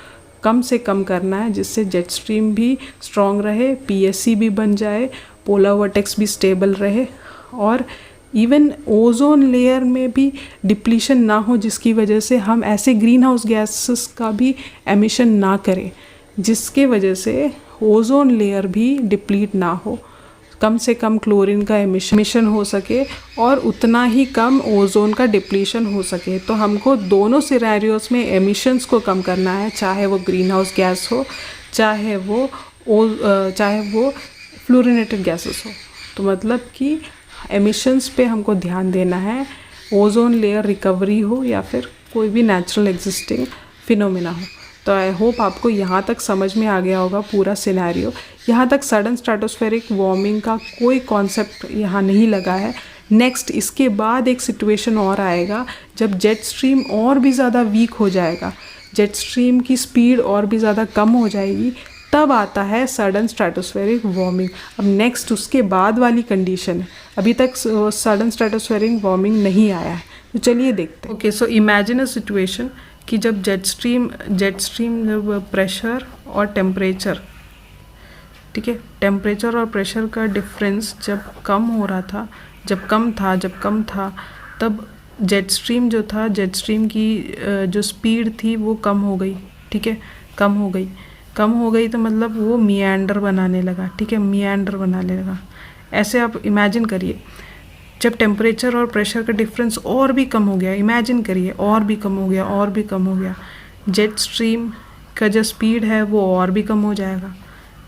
कम से कम करना है, जिससे जेट स्ट्रीम भी स्ट्रॉन्ग रहे, PSC भी बन जाए, पोलर वर्टेक्स भी स्टेबल रहे, और इवन ओजोन लेयर में भी डिप्लीशन ना हो, जिसकी वजह से हम ऐसे ग्रीन हाउस गैसेस का भी एमिशन ना करें, जिसके वजह से ओजोन लेयर भी डिप्लीट ना हो, कम से कम क्लोरीन का एमिशन हो सके और उतना ही कम ओजोन का डिप्लीशन हो सके। तो हमको दोनों सिनेरियोस में एमिशंस को कम करना है, चाहे वो ग्रीन हाउस गैस हो, चाहे वो फ्लोरिनेटेड गैसेस हो। तो मतलब कि एमिशंस पे हमको ध्यान देना है, ओजोन लेयर रिकवरी हो या फिर कोई भी नेचुरल एग्जिस्टिंग फिनोमिना हो। तो आई होप आपको यहाँ तक समझ में आ गया होगा पूरा सिनेरियो। यहाँ तक सडन स्ट्रेटोस्फेरिक वार्मिंग का कोई कॉन्सेप्ट यहाँ नहीं लगा है। नेक्स्ट इसके बाद एक सिचुएशन और आएगा जब जेट स्ट्रीम और भी ज़्यादा वीक हो जाएगा, जेट स्ट्रीम की स्पीड और भी ज़्यादा कम हो जाएगी, तब आता है सडन स्ट्रेटोस्फेरिक वार्मिंग। अब नेक्स्ट उसके बाद वाली कंडीशन है, अभी तक सडन स्ट्रेटोस्फेरिक वार्मिंग नहीं आया है, तो चलिए देखते हैं। Okay, so imagine a situation कि जब जेट स्ट्रीम जब प्रेशर और टेम्परेचर, ठीक है, टेम्परेचर और प्रेशर का डिफरेंस जब कम हो रहा था, जब कम था तब जेट स्ट्रीम जो था, जेट स्ट्रीम की जो स्पीड थी वो कम हो गई, ठीक है, कम हो गई तो मतलब वो मिएंडर बनाने लगा, ठीक है, मिएंडर बनाने लगा। ऐसे आप इमेजिन करिए, जब टेम्परेचर और प्रेशर का डिफरेंस और भी कम हो गया, इमेजिन करिए और भी कम हो गया, जेट स्ट्रीम का जो स्पीड है वो और भी कम हो जाएगा,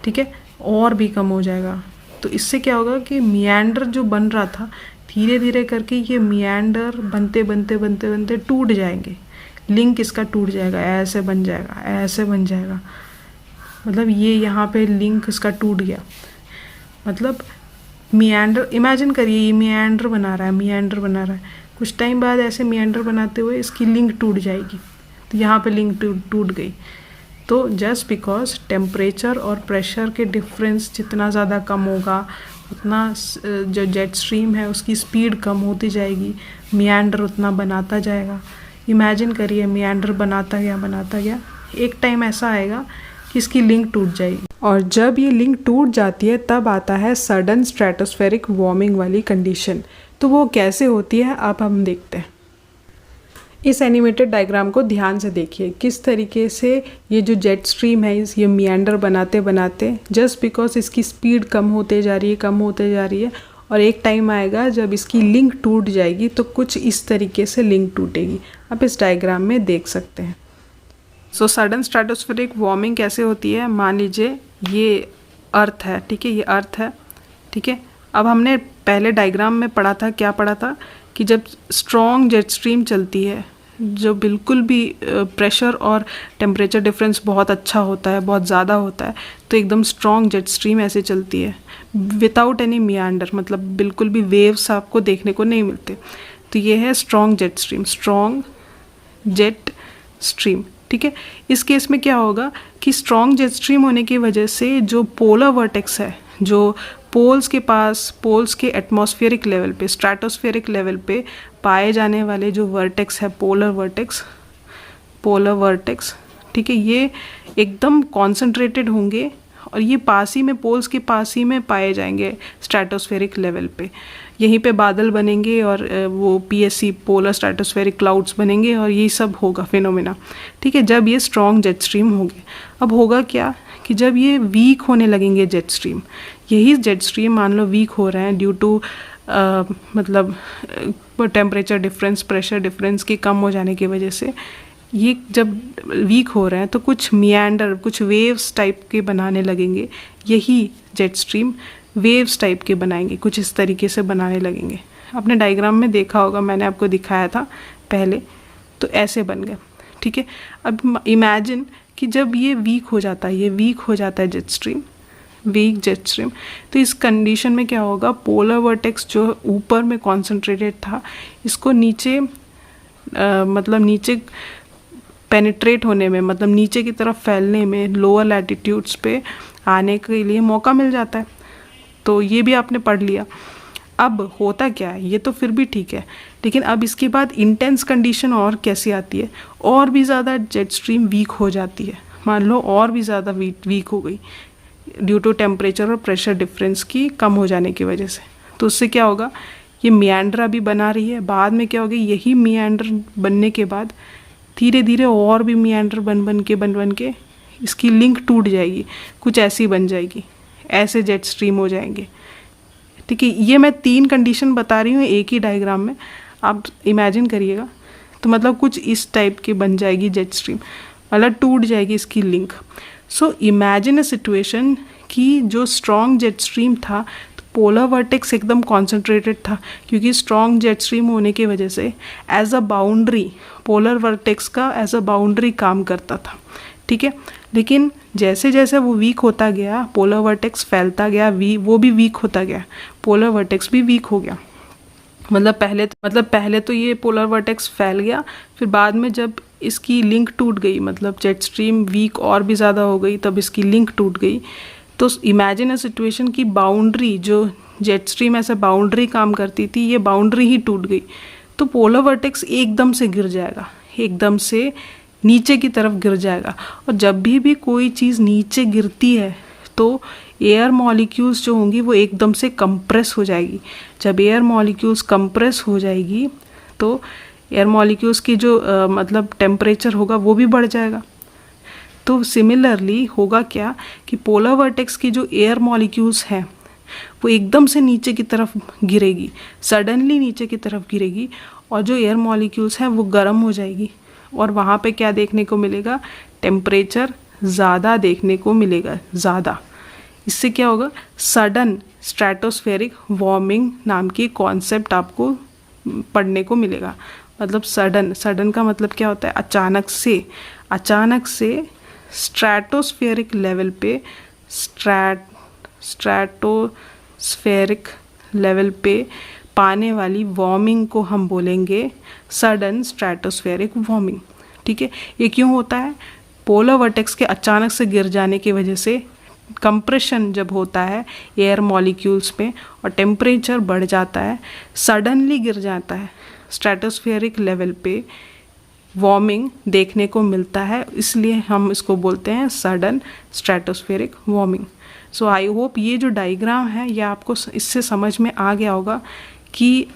ठीक है, और भी कम हो जाएगा। तो इससे क्या होगा कि मिएंडर जो बन रहा था, धीरे धीरे करके ये मिएंडर बनते टूट जाएंगे, लिंक इसका टूट जाएगा, ऐसे बन जाएगा, मतलब ये यहाँ पे लिंक इसका टूट गया, मतलब मिएंडर, इमेजिन करिए ये मिएंडर बना रहा है, कुछ टाइम बाद ऐसे मिएंडर बनाते हुए इसकी लिंक टूट जाएगी, तो यहाँ पे लिंक टूट गई। तो जस्ट बिकॉज टेम्परेचर और प्रेशर के डिफरेंस जितना ज़्यादा कम होगा, उतना जो जेट स्ट्रीम है उसकी स्पीड कम होती जाएगी, मिएंडर उतना बनाता जाएगा। इमेजिन करिए मिएंडर बनाता गया, एक टाइम ऐसा आएगा कि इसकी लिंक टूट जाएगी, और जब ये लिंक टूट जाती है तब आता है सडन स्ट्रेटोस्फेरिक वार्मिंग वाली कंडीशन। तो वो कैसे होती है अब हम देखते हैं। इस एनिमेटेड डायग्राम को ध्यान से देखिए, किस तरीके से ये जो जेट स्ट्रीम है ये मिएंडर बनाते जस्ट बिकॉज इसकी स्पीड कम होते जा रही है, और एक टाइम आएगा जब इसकी लिंक टूट जाएगी, तो कुछ इस तरीके से लिंक टूटेगी। आप इस डायग्राम में देख सकते हैं। सो सडन स्ट्रेटोस्फेरिक वार्मिंग कैसे होती है, मान लीजिए ये अर्थ है, ठीक है, ये अर्थ है, ठीक है। अब हमने पहले डायग्राम में क्या पढ़ा था कि जब स्ट्रॉन्ग जेट स्ट्रीम चलती है, जो बिल्कुल भी प्रेशर और टेम्परेचर डिफरेंस बहुत अच्छा होता है, बहुत ज़्यादा होता है, तो एकदम स्ट्रॉन्ग जेट स्ट्रीम ऐसे चलती है विदाउट एनी मिएंडर, मतलब बिल्कुल भी वेव्स आपको देखने को नहीं मिलते। तो ये है स्ट्रॉन्ग जेट स्ट्रीम, ठीक है। इस केस में क्या होगा कि स्ट्रॉन्ग जेट स्ट्रीम होने की वजह से जो पोलर वर्टेक्स है, जो पोल्स के एटमॉस्फेरिक लेवल पे, स्ट्रेटोस्फेरिक लेवल पे पाए जाने वाले जो वर्टेक्स है, पोलर वर्टेक्स, ठीक है, ये एकदम कॉन्सेंट्रेटेड होंगे, और ये पोल्स के पास ही में पाए जाएंगे स्ट्रेटोस्फेरिक लेवल पे। यहीं पे बादल बनेंगे और वो PSC पोलर स्ट्रेटोस्फेरिक क्लाउड्स बनेंगे, और यही सब होगा फिनोमेना, ठीक है, जब ये स्ट्रॉन्ग जेट स्ट्रीम होंगे। अब होगा क्या कि जब ये वीक होने लगेंगे जेट स्ट्रीम, यही जेट स्ट्रीम मान लो वीक हो रहे हैं ड्यू टू मतलब टेम्परेचर डिफरेंस, प्रेशर डिफरेंस के कम हो जाने की वजह से, ये जब वीक हो रहे हैं तो कुछ मिएंडर, कुछ वेव्स टाइप के बनाने लगेंगे। यही जेट स्ट्रीम वेव्स टाइप के बनाएंगे, कुछ इस तरीके से बनाने लगेंगे। आपने डायग्राम में देखा होगा, मैंने आपको दिखाया था पहले, तो ऐसे बन गए, ठीक है। अब इमेजिन कि जब ये वीक हो जाता है jet stream, weak jet stream, तो इस कंडीशन में क्या होगा, पोलर वर्टेक्स जो ऊपर में कॉन्सेंट्रेटेड था, इसको नीचे मतलब नीचे पेनिट्रेट होने में, मतलब नीचे की तरफ फैलने में, लोअर लैटिट्यूड्स पे आने के लिए मौका मिल जाता है। तो ये भी आपने पढ़ लिया। अब होता क्या है, ये तो फिर भी ठीक है, लेकिन अब इसके बाद इंटेंस कंडीशन और कैसी आती है, और भी ज़्यादा जेट स्ट्रीम वीक हो जाती है। मान लो और भी ज़्यादा वीक हो गई ड्यू टू टेम्परेचर और प्रेशर डिफरेंस की कम हो जाने की वजह से। तो उससे क्या होगा, ये मिएंडर अभी बना रही है, बाद में क्या होगा, यही मिएंडर बनने के बाद धीरे धीरे और भी मिएंडर बन के इसकी लिंक टूट जाएगी, कुछ ऐसी बन जाएगी, ऐसे जेट स्ट्रीम हो जाएंगे, ठीक है। ये मैं 3 कंडीशन बता रही हूँ एक ही डायग्राम में, आप इमेजिन करिएगा। तो मतलब कुछ इस टाइप की बन जाएगी जेट स्ट्रीम, मतलब टूट जाएगी इसकी link. So imagine a situation कि जो स्ट्रॉन्ग जेट स्ट्रीम था, तो पोलर वर्टेक्स एकदम कॉन्सेंट्रेटेड था, क्योंकि स्ट्रॉन्ग जेट स्ट्रीम होने की वजह से as a boundary, polar vortex का एज अ बाउंड्री काम करता था, ठीक है। लेकिन जैसे जैसे वो वीक होता गया, पोलर वर्टेक्स फैलता गया, वो भी वीक होता गया, पोलर वर्टेक्स भी वीक हो गया। मतलब पहले तो ये पोलर वर्टेक्स फैल गया, फिर बाद में जब इसकी लिंक टूट गई, मतलब जेट स्ट्रीम वीक और भी ज़्यादा हो गई, तब इसकी लिंक टूट गई। तो इमेजिन अ सिचुएशन की बाउंड्री, जो जेट स्ट्रीम ऐसे बाउंड्री काम करती थी, ये बाउंड्री ही टूट गई, तो पोलर वर्टेक्स एकदम से गिर जाएगा, एकदम से नीचे की तरफ गिर जाएगा। और जब भी कोई चीज़ नीचे गिरती है तो एयर मॉलिक्यूल्स जो होंगी वो एकदम से कंप्रेस हो जाएगी। जब एयर मॉलिक्यूल्स कंप्रेस हो जाएगी तो एयर मॉलिक्यूल्स की जो मतलब टेम्परेचर होगा वो भी बढ़ जाएगा। तो सिमिलरली होगा क्या कि पोलर वर्टेक्स की जो एयर मॉलिक्यूल्स हैं वो एकदम से नीचे की तरफ गिरेगी, सडनली नीचे की तरफ गिरेगी, और जो एयर मॉलिक्यूल्स हैं वो गर्म हो जाएगी, और वहाँ पे क्या देखने को मिलेगा, टेम्परेचर ज़्यादा देखने को मिलेगा, ज़्यादा। इससे क्या होगा, सडन स्ट्रेटोस्फेरिक वार्मिंग नाम की कॉन्सेप्ट आपको पढ़ने को मिलेगा। मतलब सडन का मतलब क्या होता है, अचानक से स्ट्रेटोस्फेरिक लेवल पे स्ट्रेटोस्फेरिक लेवल पे पाने वाली वार्मिंग को हम बोलेंगे सडन स्ट्रेटोस्फेरिक वार्मिंग। ठीक है, ये क्यों होता है, पोलर वर्टेक्स के अचानक से गिर जाने की वजह से कंप्रेशन जब होता है एयर मॉलिक्यूल्स में और टेम्परेचर बढ़ जाता है, सडनली गिर जाता है, स्ट्रेटोस्फेरिक लेवल पे वार्मिंग देखने को मिलता है, इसलिए हम इसको बोलते हैं sudden stratospheric warming. So I hope ये जो डायग्राम है ये आपको इससे समझ में आ गया होगा कि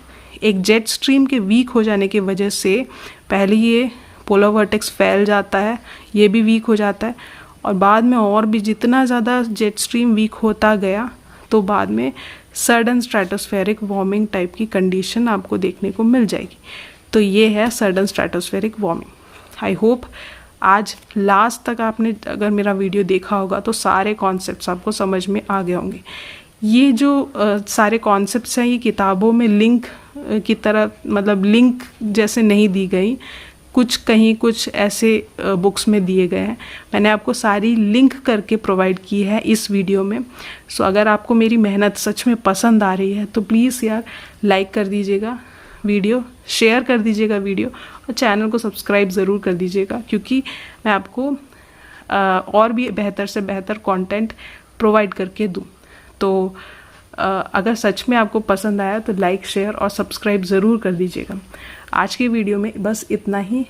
एक जेट स्ट्रीम के वीक हो जाने की वजह से पहले ये पोलर वर्टेक्स फैल जाता है, ये भी वीक हो जाता है, और बाद में और भी जितना ज़्यादा जेट स्ट्रीम वीक होता गया तो बाद में सडन स्ट्रेटोस्फेरिक वार्मिंग टाइप की कंडीशन आपको देखने को मिल जाएगी। तो ये है sudden stratospheric warming. I hope आज लास्ट तक आपने अगर मेरा वीडियो देखा होगा तो सारे कॉन्सेप्ट्स आपको समझ में आ गए होंगे। ये जो सारे कॉन्सेप्ट्स हैं ये किताबों में लिंक की तरह, मतलब लिंक जैसे नहीं दी गई, कुछ ऐसे बुक्स में दिए गए हैं। मैंने आपको सारी लिंक करके प्रोवाइड की है इस वीडियो में। सो अगर आपको मेरी मेहनत सच में पसंद आ रही है तो प्लीज़ यार लाइक कर दीजिएगा वीडियो, शेयर कर दीजिएगा वीडियो, और चैनल को सब्सक्राइब ज़रूर कर दीजिएगा, क्योंकि मैं आपको और भी बेहतर से बेहतर कंटेंट प्रोवाइड करके दूँ। तो अगर सच में आपको पसंद आया तो लाइक, शेयर और सब्सक्राइब ज़रूर कर दीजिएगा। आज के वीडियो में बस इतना ही।